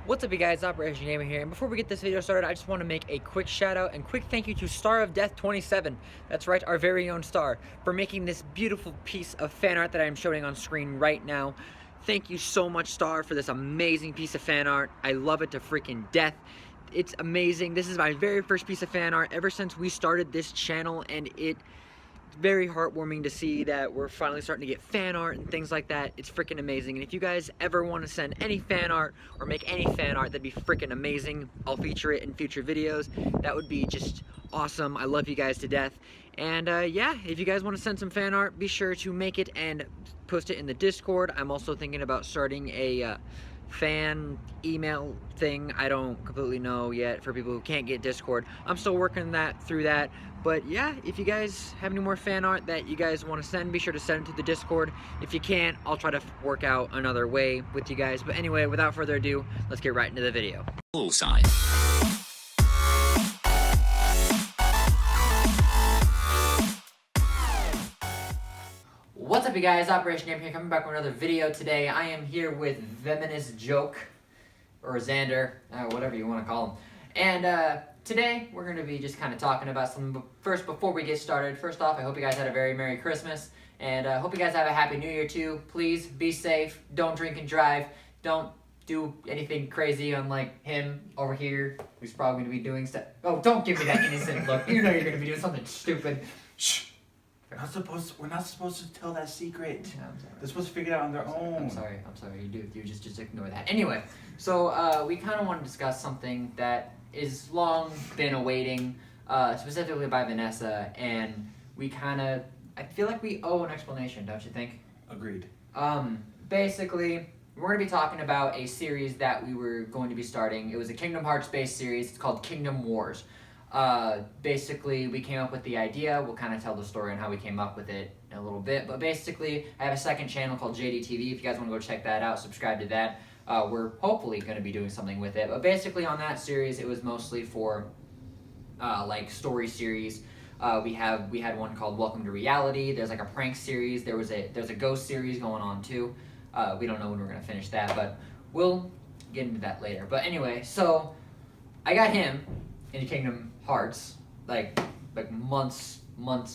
What's up, you guys? OperationGamer here, and before we get this video started, I just want to make a quick shout out and quick thank you to Star of Death 27. That's right, our very own Star, for making this beautiful piece of fan art that I am showing on screen right now. Thank you so much, Star, for this amazing piece of fan art. I love it to freaking death. It's amazing. This is my very first piece of fan art ever since we started this channel, and it's very heartwarming to see that we're finally starting to get fan art and things like that. It's freaking amazing. And if you guys ever want to send any fan art or make any fan art, that'd be freaking amazing. I'll feature it in future videos. That would be just awesome. I love you guys to death. And yeah, if you guys want to send some fan art, be sure to make it and post it in the Discord. I'm also thinking about starting a fan email thing. I don't completely know yet for people who can't get Discord. I'm still working through that. But yeah, if you guys have any more fan art that you guys want to send, be sure to send it to the Discord. If you can't, I'll try to work out another way with you guys. But anyway, without further ado, let's get right into the video. Bullseye. What's up, you guys? OperationGamer here, coming back with another video today. I am here with Venomous Joke, or Zander, whatever you want to call him. And today, we're going to be just kind of talking about something. But first, before we get started, first off, I hope you guys had a very Merry Christmas. And I hope you guys have a Happy New Year, too. Please, be safe. Don't drink and drive. Don't do anything crazy unlike him over here, who's probably going to be doing stuff. Oh, don't give me that innocent look. You know you're going to be doing something stupid. Shh. We're not supposed to tell that secret. Yeah, I'm sorry. They're supposed to figure it out on their own. I'm sorry. You just ignore that. Anyway, so we kind of want to discuss something that is long been awaiting, specifically by Vanessa, and I feel like we owe an explanation, don't you think? Agreed. Basically, we're going to be talking about a series that we were going to be starting. It was a Kingdom Hearts based series. It's called Kingdom Wars. Basically, we came up with the idea. We'll kind of tell the story on how we came up with it in a little bit. But basically, I have a second channel called JDTV. If you guys want to go check that out, subscribe to that. We're hopefully going to be doing something with it. But basically, on that series, it was mostly for like story series. We had one called Welcome to Reality. There's like a prank series. There's a ghost series going on too. We don't know when we're going to finish that, but we'll get into that later. But anyway, so I got him into Kingdom Hearts like months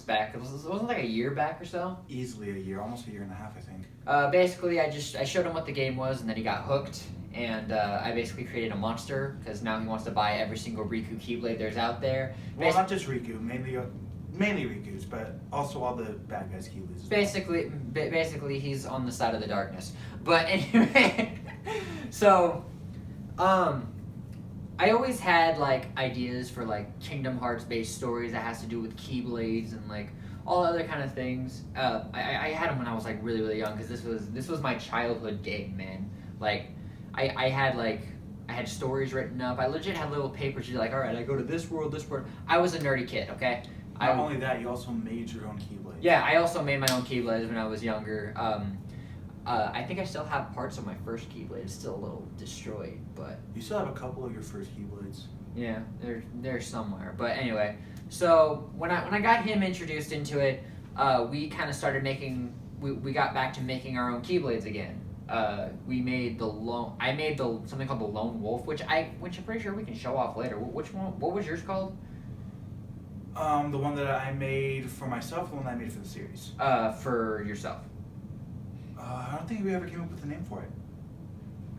back. It wasn't like a year back or so. Easily a year, almost a year and a half, I think. Basically, I showed him what the game was, and then he got hooked. And I basically created a monster because now he wants to buy every single Riku Keyblade there's out there. Well, not just Riku, mainly Riku's, but also all the bad guys' Keyblades. Basically, he's on the side of the darkness. But anyway, so I always had like ideas for like Kingdom Hearts based stories that has to do with Keyblades and like all other kind of things. I had them when I was like really young because this was my childhood game, man. Like I had stories written up. I legit had little papers. You're like, all right, I go to this world, this world. I was a nerdy kid, okay. Not only that, you also made your own Keyblades. Yeah, I also made my own Keyblades when I was younger. I think I still have parts of my first Keyblade. It's still a little destroyed, but You still have a couple of your first Keyblades. yeah, they're somewhere. But anyway, so when I got him introduced into it, we kind of started making. We got back to making our own Keyblades again. I made something called the Lone Wolf, which I'm pretty sure we can show off later. Which one? What was yours called? The one that I made for myself, the one that I made for the series. For yourself. I don't think we ever came up with a name for it.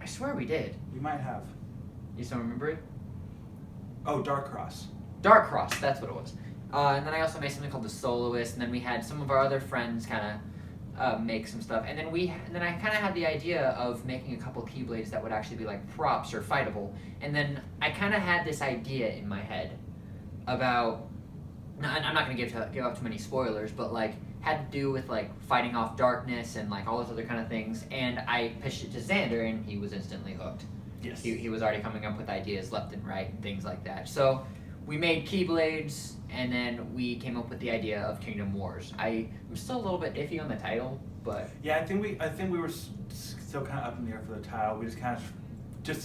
I swear we did. We might have. You still remember it? Oh, Dark Cross. Dark Cross, that's what it was. And then I also made something called the Soloist, and then we had some of our other friends kind of make some stuff, and then I kind of had the idea of making a couple Keyblades that would actually be like props or fightable, and then I kind of had this idea in my head about. I'm not gonna give out too many spoilers, but like had to do with like fighting off darkness and like all those other kind of things, and I pitched it to Zander, and he was instantly hooked. Yes. He was already coming up with ideas left and right and things like that. So we made Keyblades, and then we came up with the idea of Kingdom Wars. I'm still a little bit iffy on the title, but yeah, I think we were still kind of up in the air for the title. We just kind of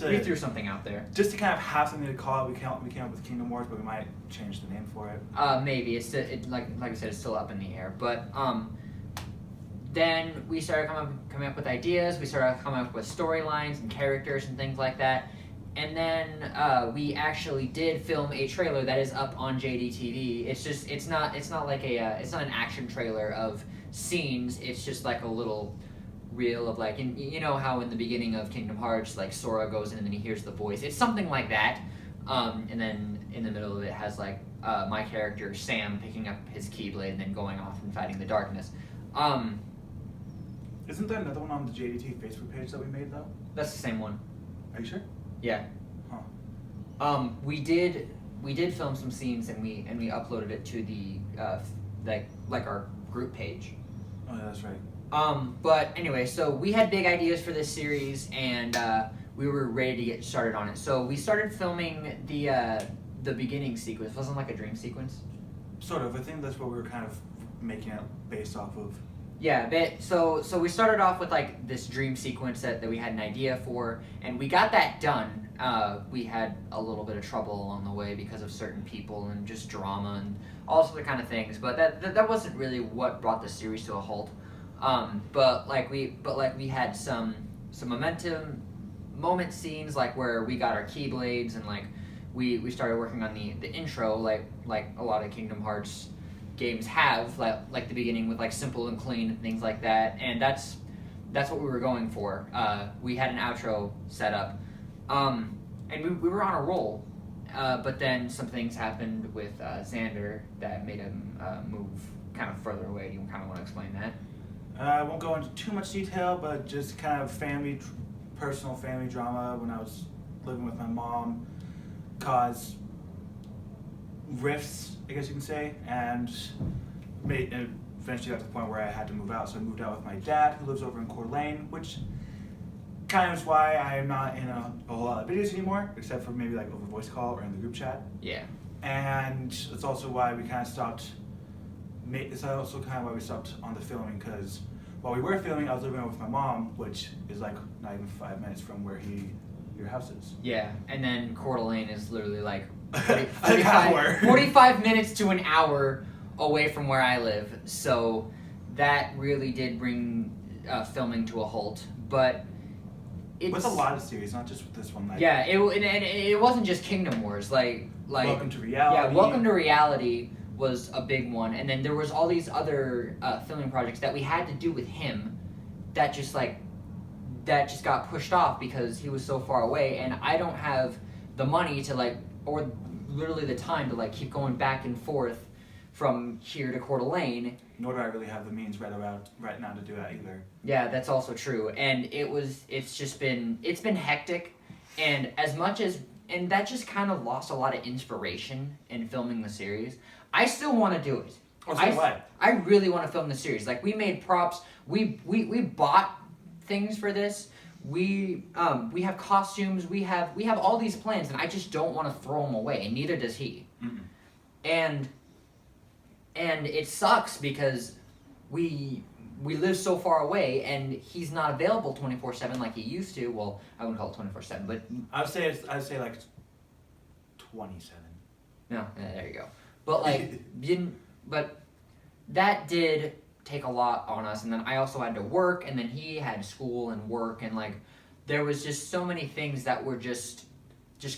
we threw something out there. Just to kind of have something to call it, we came up with Kingdom Wars, but we might change the name for it. Maybe it's still, like I said, it's still up in the air. But then we started coming up with ideas. We started coming up with storylines and characters and things like that. And then we actually did film a trailer that is up on JDTV. It's not like it's not an action trailer of scenes. It's just like a little reel of like, and you know how in the beginning of Kingdom Hearts, like Sora goes in and then he hears the voice. It's something like that. And then in the middle of it has like my character Sam picking up his Keyblade and then going off and fighting the darkness. Isn't there another one on the JDT Facebook page that we made though? That's the same one. Are you sure? Yeah. Huh. We did film some scenes and we uploaded it to the like our group page. Oh yeah, that's right. But anyway, so we had big ideas for this series and we were ready to get started on it. So we started filming the beginning sequence. It wasn't like a dream sequence. Sort of. I think that's what we were kind of making it based off of. Yeah, but so we started off with like this dream sequence that we had an idea for, and we got that done. We had a little bit of trouble along the way because of certain people and just drama and all sorts of kind of things. But that wasn't really what brought the series to a halt. But we had some momentum moment scenes like where we got our Keyblades and like we started working on the intro like a lot of Kingdom Hearts games have, like the beginning with like simple and clean and things like that, and that's what we were going for. We had an outro set up, and we were on a roll, but then some things happened with Zander that made him move kind of further away. Do you kind of want to explain that? I won't go into too much detail, but just kind of personal family drama when I was living with my mom caused rifts, I guess you can say, and eventually got to the point where I had to move out. So I moved out with my dad, who lives over in Coeur d'Alene, which kind of is why I am not in a whole lot of videos anymore, except for maybe like over voice call or in the group chat. Yeah. And it's also why we kind of stopped. It's also kind of why we stopped on the filming, because while we were filming, I was living with my mom, which is like not even 5 minutes from where your house is. Yeah, and then Coeur d'Alene is literally like 45 minutes to an hour away from where I live. So that really did bring filming to a halt. But it's with a lot of series, not just with this one. Like, yeah, it wasn't just Kingdom Wars. Like Welcome to Reality. Yeah, Welcome to Reality was a big one, and then there was all these other filming projects that we had to do with him that just got pushed off because he was so far away, and I don't have the money to or literally the time to keep going back and forth from here to Coeur d'Alene. Nor do I really have the means right now to do that either. Yeah, that's also true, and it's been hectic, and and that just kind of lost a lot of inspiration in filming the series. I still want to do it. I really want to film the series. Like, we made props. We bought things for this. We have costumes. We have all these plans, and I just don't want to throw them away. And neither does he. Mm-mm. And it sucks because we live so far away, and he's not available 24/7 like he used to. Well, I wouldn't call it 24/7, but I'd say like 27. no, there you go. But but that did take a lot on us, and then I also had to work, and then he had school and work, and there was just so many things that were just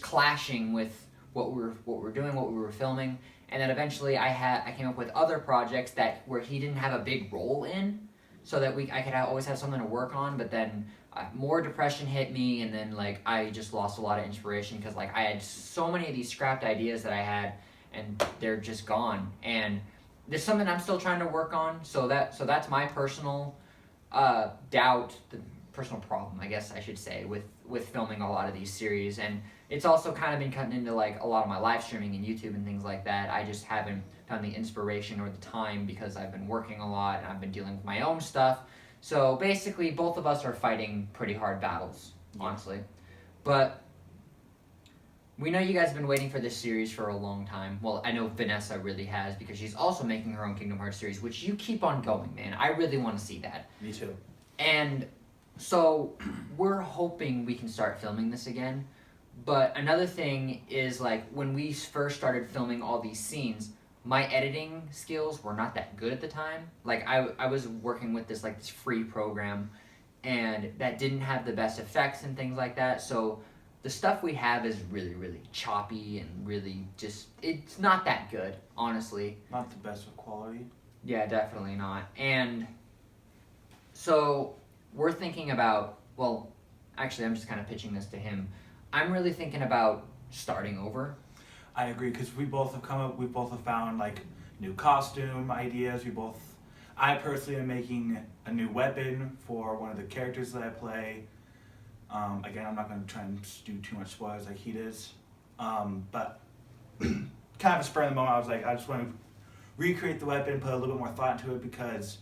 clashing with what we were doing, what we were filming, and then eventually I came up with other projects where he didn't have a big role in, so that I could always have something to work on. But then more depression hit me, and then I just lost a lot of inspiration because I had so many of these scrapped ideas that I had, and they're just gone. And there's something I'm still trying to work on. So that's my personal doubt, the personal problem, I guess I should say, with filming a lot of these series. And it's also kind of been cutting into a lot of my live streaming and YouTube and things like that. I just haven't found the inspiration or the time because I've been working a lot and I've been dealing with my own stuff. So basically, both of us are fighting pretty hard battles, honestly. But we know you guys have been waiting for this series for a long time. Well, I know Vanessa really has, because she's also making her own Kingdom Hearts series, which you keep on going, man. I really want to see that. Me too. And so we're hoping we can start filming this again. But another thing is, when we first started filming all these scenes, my editing skills were not that good at the time. I was working with this free program, and that didn't have the best effects and things like that. So the stuff we have is really, really choppy and really just, it's not that good, honestly. Not the best of quality. Yeah, definitely not. And so we're thinking about, well, actually, I'm just kind of pitching this to him. I'm really thinking about starting over. I agree, because we both have found like new costume ideas. I personally am making a new weapon for one of the characters that I play. Again, I'm not going to try and do too much spoilers like he does. But kind of a spur of the moment, I was like, I just want to recreate the weapon, put a little bit more thought into it, because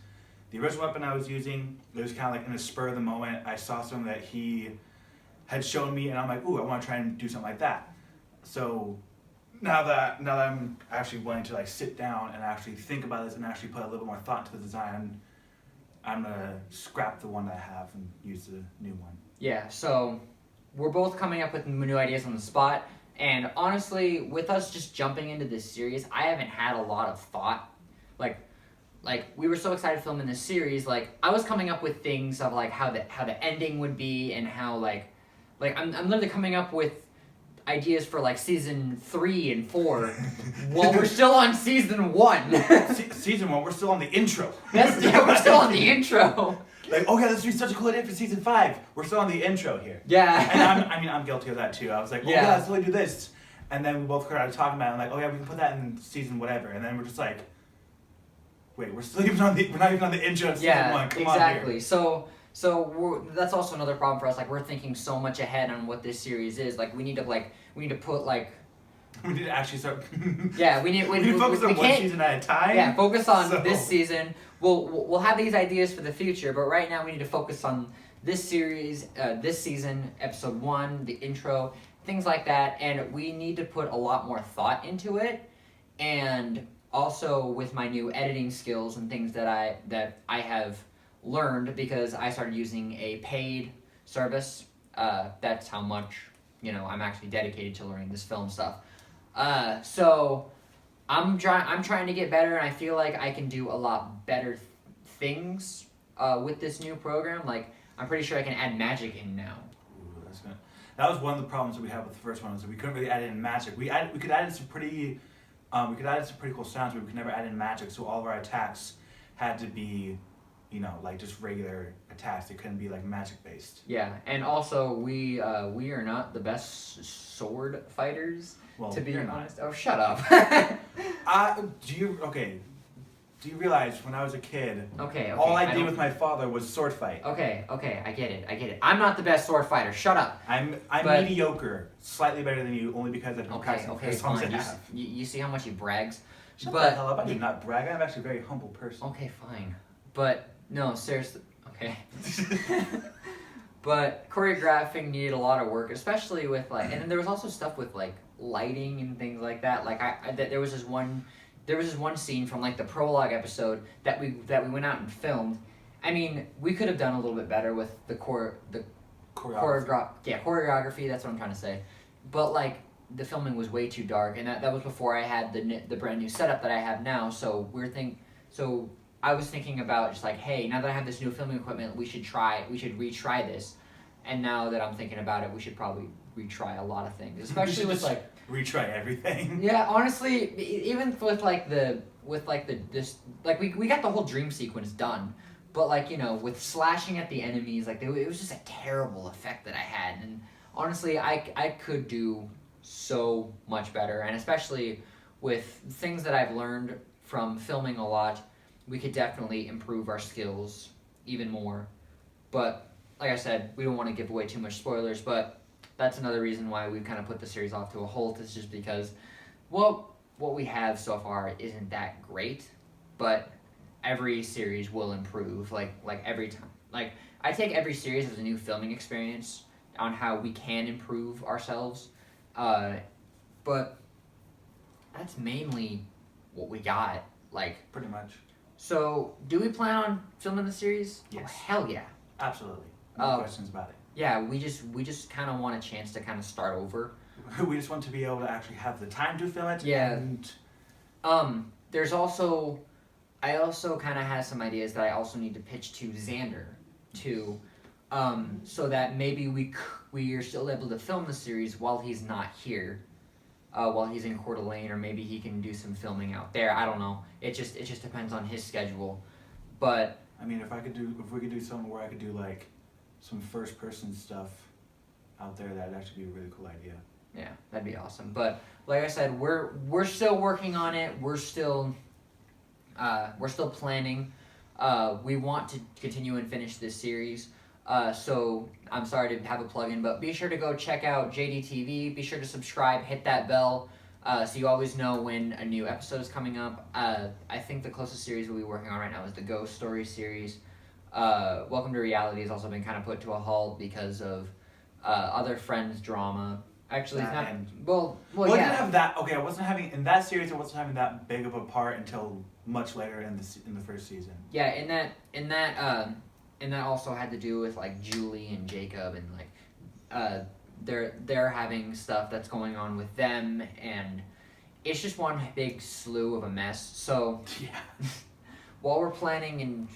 the original weapon I was using, it was kind of like in a spur of the moment. I saw something that he had shown me, and I'm like, ooh, I want to try and do something like that. So now that I'm actually willing to like sit down and actually think about this and actually put a little bit more thought into the design, I'm gonna scrap the one that I have and use the new one. Yeah, so we're both coming up with new ideas on the spot, and honestly, with us just jumping into this series, I haven't had a lot of thought. Like we were so excited filming this series, like I was coming up with things of like how the ending would be, and how like I'm literally coming up with ideas for like season 3 and 4 while we're still on season 1. Season 1, we're still on the intro. We're still on the intro. Like, oh yeah, this would be such a cool idea for season 5. We're still on the intro here. Yeah. And I'm guilty of that too. I was like, oh yeah, let's really do this. And then we both started talking about it, and like, oh yeah, we can put that in season whatever. And then we're just like, wait, we're not even on the intro of season 1. Come exactly. on here. So that's also another problem for us. Like, we're thinking so much ahead on what this series is. Like, we need to put like. We need to actually start. Yeah, we need to focus on one season at a time. Yeah, focus on this season. We'll have these ideas for the future, but right now we need to focus on this series, this season, episode 1, the intro, things like that, and we need to put a lot more thought into it. And also with my new editing skills and things that I have learned, because I started using a paid service. That's how much I'm actually dedicated to learning this film stuff. So I'm trying to get better, and I feel like I can do a lot better things with this new program. Like, I'm pretty sure I can add magic in now. Ooh, that was one of the problems that we had with the first one, is that we couldn't really add in magic. We could add in some pretty cool sounds, but we could never add in magic. So all of our attacks had to be, like just regular attacks. They couldn't be like magic based. Yeah, and also we are not the best sword fighters. Well, to be honest. Oh, shut up. Do you realize when I was a kid, okay, all I did with my father was sword fight? Okay, I get it. I'm not the best sword fighter. Shut up. I'm mediocre, slightly better than you, only because I've been practicing okay, as long as fine. I have. You see how much he brags? Shut the hell up! I do not brag. I'm actually a very humble person. Okay, fine. But no, seriously. Okay. But choreographing needed a lot of work, especially with like, and then there was also stuff with like lighting and things like that. Like there was this one scene from like the prologue episode that we went out and filmed. I mean, we could have done a little bit better with the choreography. That's what I'm trying to say. But like the filming was way too dark, and that was before I had the brand new setup that I have now. So I was thinking about just like, hey, now that I have this new filming equipment, we should retry this. And now that I'm thinking about it, we should probably retry a lot of things, especially with like retry everything. Yeah, honestly, even with we got the whole dream sequence done, but like with slashing at the enemies, like it was just a terrible effect that I had, and honestly, I could do so much better, and especially with things that I've learned from filming a lot, we could definitely improve our skills even more. But like I said, we don't want to give away too much spoilers, but that's another reason why we've kind of put the series off to a halt, is just because, well, what we have so far isn't that great, but every series will improve, like every time. Like, I take every series as a new filming experience on how we can improve ourselves, but that's mainly what we got, like. Pretty much. So, do we plan on filming the series? Yes. Oh, hell yeah. Absolutely. No questions about it. Yeah, we just kind of want a chance to kind of start over. We just want to be able to actually have the time to film it. Yeah. And there's also, I also kind of have some ideas that I also need to pitch to Zander, to so that maybe we are still able to film the series while he's not here, while he's in Coeur d'Alene, or maybe he can do some filming out there. I don't know. It just depends on his schedule. But I mean, if we could do something where I could do like some first person stuff out there, that'd actually be a really cool idea. yeah, that'd be awesome. But like I said, we're still working on it. We're still planning. We want to continue and finish this series. So I'm sorry to have a plug-in, but be sure to go check out JDTV. Be sure to subscribe, hit that bell, so you always know when a new episode is coming up. I think the closest series we'll be working on right now is the Ghost Story series. Welcome to Reality has also been kind of put to a halt because of other friends' drama. Actually, it's not. Well, I didn't yeah. have that. Okay, I wasn't having in that series. I wasn't having that big of a part until much later in the first season. Yeah, in that also had to do with like Julie and Jacob, and like they're having stuff that's going on with them, and it's just one big slew of a mess. So yeah, while we're planning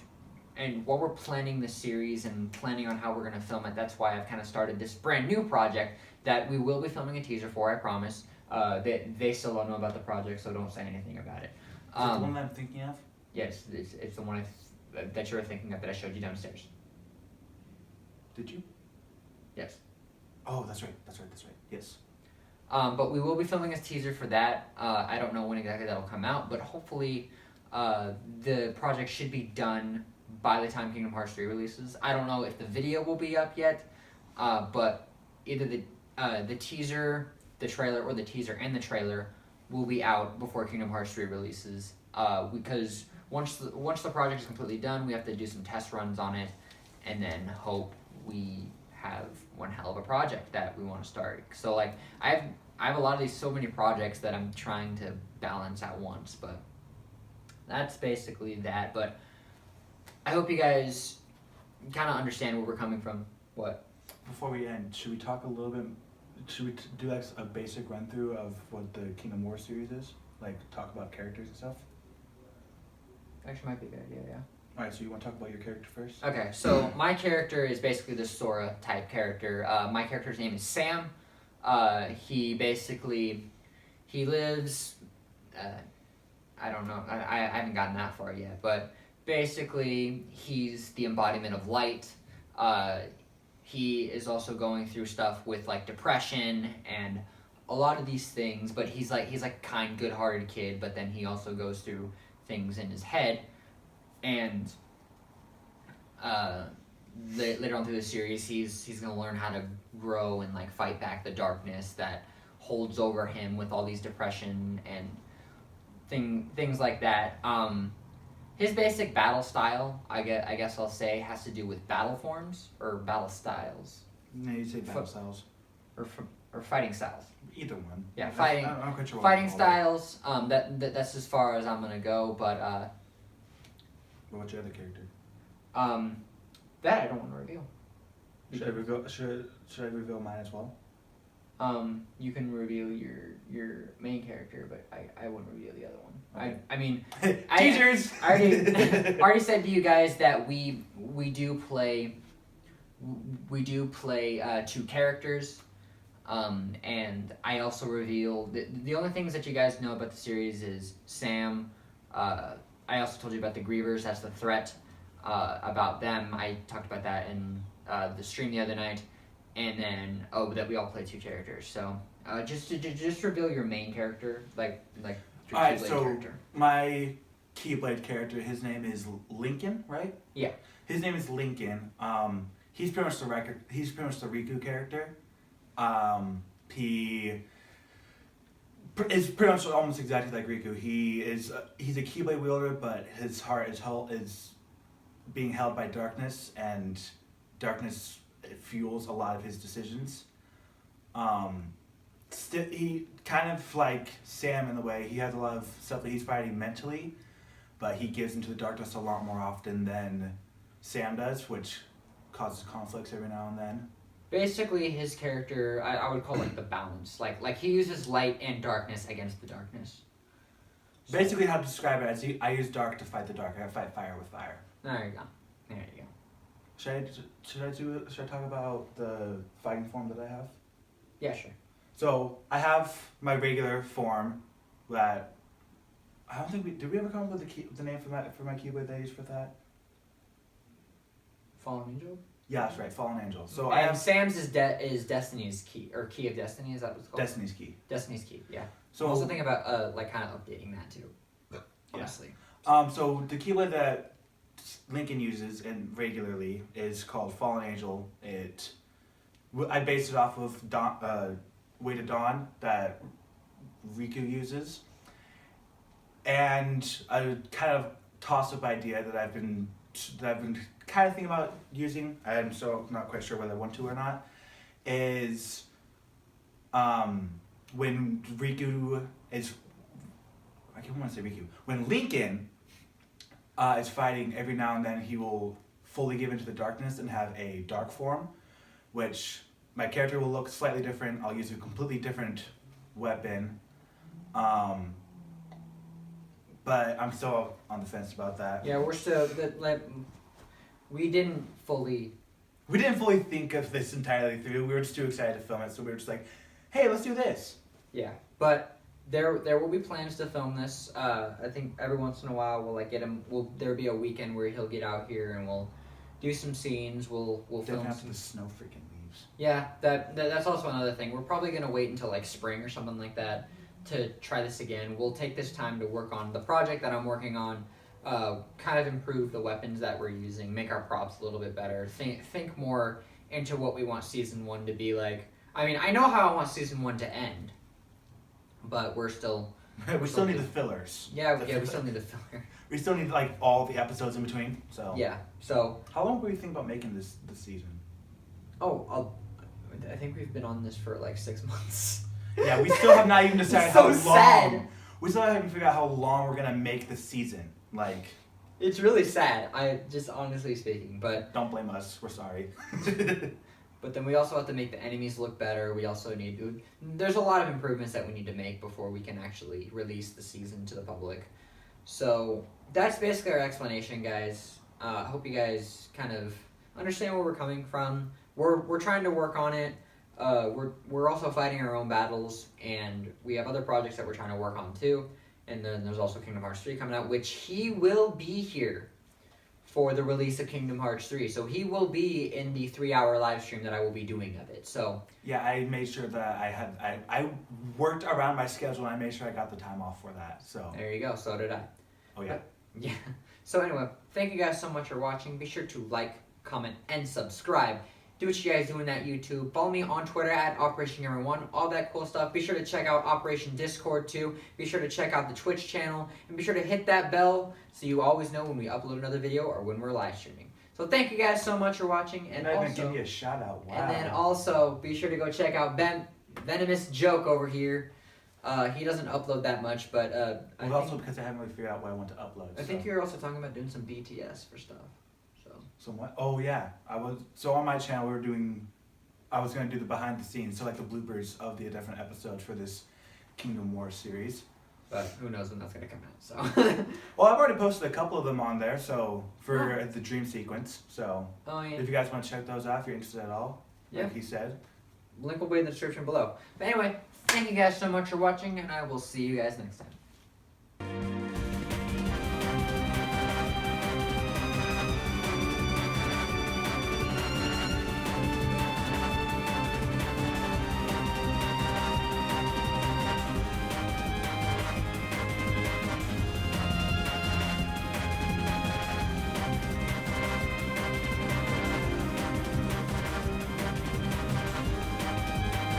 while we're planning the series and planning on how we're gonna film it, that's why I've kind of started this brand new project that we will be filming a teaser for. I promise. They still don't know about the project, so don't say anything about it. Is it the one that I'm thinking of? Yes, it's the one that you were thinking of that I showed you downstairs. Did you? Yes. Oh, that's right. Yes. But we will be filming a teaser for that. I don't know when exactly that'll come out, but hopefully the project should be done by the time Kingdom Hearts 3 releases. I don't know if the video will be up yet, but either the teaser, the trailer, or the teaser and the trailer will be out before Kingdom Hearts 3 releases. Because once the project is completely done, we have to do some test runs on it, and then hope we have one hell of a project that we want to start. So like I have a lot of these so many projects that I'm trying to balance at once, but that's basically that. But I hope you guys kind of understand where we're coming from. What? Before we end, should we talk a little bit? Should we do like a basic run through of what the Kingdom War series is? Like talk about characters and stuff. Actually, might be a good idea. Yeah. All right, so you want to talk about your character first? Okay, so my character is basically the Sora type character. My character's name is Sam. He lives. I don't know. I haven't gotten that far yet, but basically he's the embodiment of light. He is also going through stuff with like depression and a lot of these things, but he's like kind, good-hearted kid. But then he also goes through things in his head, and later on through the series, he's gonna learn how to grow and like fight back the darkness that holds over him with all these depression and things like that. His basic battle style, I guess I'll say, has to do with battle forms or battle styles. No, you say battle styles. Or fighting styles. Either one. Yeah, fighting. I'm quite sure fighting styles. That's as far as I'm gonna go. But what's your other character? That I don't want to reveal. Should I reveal mine as well? You can reveal your main character, but I wouldn't reveal the other one. Okay. I mean, teasers. I already said to you guys that we do play two characters, and I also reveal the only things that you guys know about the series is Sam. I also told you about the Grievers. That's the threat. About them, I talked about that in the stream the other night. And then, that we all play two characters. So, just reveal your main character, like your Alright, Keyblade so character. my Keyblade character, his name is Lincoln, right? Yeah. His name is Lincoln. He's pretty much the Riku character. He is pretty much almost exactly like Riku. He's a Keyblade wielder, but his heart is being held by darkness, and darkness fuels a lot of his decisions. He kind of like Sam in the way he has a lot of stuff that he's fighting mentally, but he gives into the darkness a lot more often than Sam does, which causes conflicts every now and then. Basically, his character, I would call like the balance. Like he uses light and darkness against the darkness. So, basically, how to describe it as I use dark to fight the dark. I fight fire with fire. There you go. Should I talk about the fighting form that I have? Yeah, sure. So I have my regular form that I don't think did we ever come up with the name for my keyblade that I use for that? Fallen Angel? Yeah, that's right, Fallen Angel. So And I have Sam's is Destiny's Key, or Key of Destiny, is that what it's called? Destiny's Key. Destiny's Key, yeah. So I'm also thinking about like kind of updating that too. Honestly. So the keyblade that Lincoln uses and regularly is called Fallen Angel. I based it off of Way to Dawn that Riku uses, and a kind of toss-up idea that I've been kind of thinking about using. I'm so not quite sure whether I want to or not. Is when Riku is, I don't want to say Riku. When Lincoln is fighting, every now and then he will fully give into the darkness and have a dark form, which my character will look slightly different. I'll use a completely different weapon. But I'm still on the fence about that. Yeah, we're still we didn't fully think of this entirely through. We were just too excited to film it, so we were just like, hey, let's do this. Yeah, but there will be plans to film this. I think every once in a while we'll like get him. There'll be a weekend where he'll get out here and we'll do some scenes. We'll film after some. the snow freaking leaves. Yeah, that's also another thing. We're probably gonna wait until like spring or something like that to try this again. We'll take this time to work on the project that I'm working on. Kind of improve the weapons that we're using, make our props a little bit better. Think more into what we want season 1 to be like. I mean, I know how I want season 1 to end, but we still need the fillers. We still need the filler. We still need like all the episodes in between. So Yeah. So how long were you thinking about making this season? I think we've been on this for like 6 months. Yeah, we still have not even decided how long. Sad. We still haven't figured out how long we're gonna make the season. Like, it's really sad. I just honestly speaking, but don't blame us. We're sorry. But then we also have to make the enemies look better. We also need to. There's a lot of improvements that we need to make before we can actually release the season to the public. So that's basically our explanation, guys. I hope you guys kind of understand where we're coming from. We're trying to work on it. We're also fighting our own battles, and we have other projects that we're trying to work on too. And then there's also Kingdom Hearts 3 coming out, which he will be here for the release of Kingdom Hearts 3. So he will be in the 3-hour live stream that I will be doing of it. So yeah, I made sure that I worked around my schedule and I made sure I got the time off for that. So there you go. So did I. Oh yeah. Yeah. So anyway, thank you guys so much for watching. Be sure to like, comment, and subscribe. Do what you guys do in that YouTube. Follow me on Twitter at OperationGamer1. All that cool stuff. Be sure to check out Operation Discord too. Be sure to check out the Twitch channel. And be sure to hit that bell so you always know when we upload another video or when we're live streaming. So thank you guys so much for watching. And I'm also, gonna give you a shout out. Wow. And then also, be sure to go check out Venomous Joke over here. He doesn't upload that much, but also because I haven't really figured out what I want to upload. I think you're also talking about doing some BTS for stuff. Somewhat. Oh yeah, on my channel I was gonna do the behind the scenes, so like the bloopers of the different episodes for this Kingdom Wars series. But who knows when that's gonna come out? So. Well, I've already posted a couple of them on there, so for the dream sequence. So if you guys want to check those out, if you're interested at all, like he said, link will be in the description below. But anyway, thank you guys so much for watching, and I will see you guys next time.